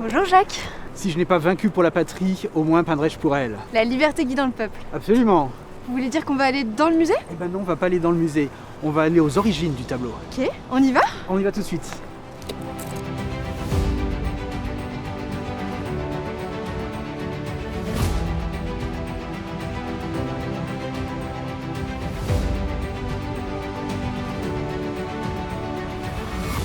Bonjour Jacques. Si je n'ai pas vaincu pour la patrie, au moins peindrai-je pour elle. La liberté guidant le peuple. Absolument. Vous voulez dire qu'on va aller dans le musée? Eh ben non, on va pas aller dans le musée. On va aller aux origines du tableau. Ok, on y va? On y va tout de suite.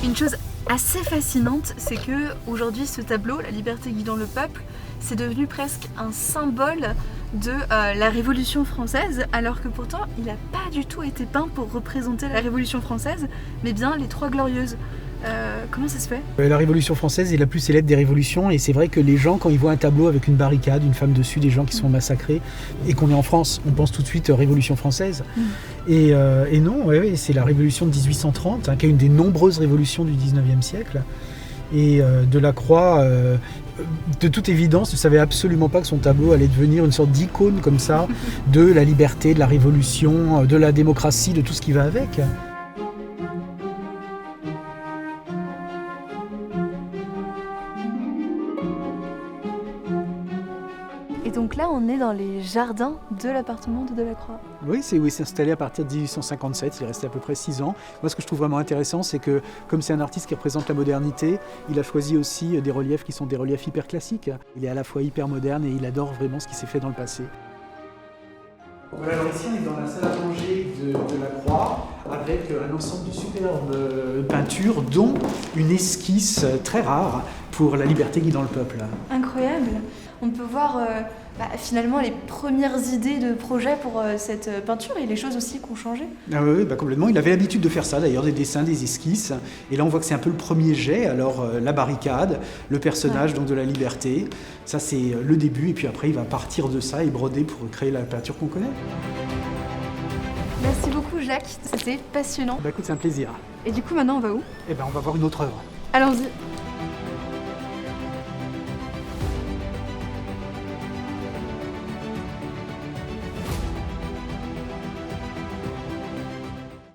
Une chose assez fascinante, c'est que aujourd'hui ce tableau, La liberté guidant le peuple, c'est devenu presque un symbole de la Révolution française, alors que pourtant il n'a pas du tout été peint pour représenter la Révolution française, mais bien les Trois Glorieuses. Comment ça se fait? La Révolution française est la plus célèbre des révolutions et c'est vrai que les gens, quand ils voient un tableau avec une barricade, une femme dessus, des gens qui sont massacrés et qu'on est en France, on pense tout de suite Révolution française. Et non, c'est la Révolution de 1830, qui est une des nombreuses révolutions du 19e siècle. Et Delacroix, de toute évidence, ne savait absolument pas que son tableau allait devenir une sorte d'icône comme ça, de la liberté, de la révolution, de la démocratie, de tout ce qui va avec. Et donc là, on est dans les jardins de l'appartement de Delacroix. Oui, il s'est installé à partir de 1857, il est resté à peu près 6 ans. Moi, ce que je trouve vraiment intéressant, c'est que comme c'est un artiste qui représente la modernité, il a choisi aussi des reliefs qui sont des reliefs hyper classiques. Il est à la fois hyper moderne et il adore vraiment ce qui s'est fait dans le passé. Voilà, alors ici on est dans la salle à manger de Delacroix avec un ensemble de superbes peintures, dont une esquisse très rare pour La liberté guidant le peuple. Incroyable. On peut voir finalement les premières idées de projet pour cette peinture et les choses aussi qui ont changé. Ah oui, complètement. Il avait l'habitude de faire ça, d'ailleurs, des dessins, des esquisses. Et là, on voit que c'est un peu le premier jet. Alors, la barricade, le personnage donc de la liberté, ça c'est le début. Et puis après, il va partir de ça et broder pour créer la peinture qu'on connaît. Merci beaucoup Jacques, c'était passionnant. Écoute, c'est un plaisir. Et du coup, maintenant, on va où? On va voir une autre œuvre. Allons-y.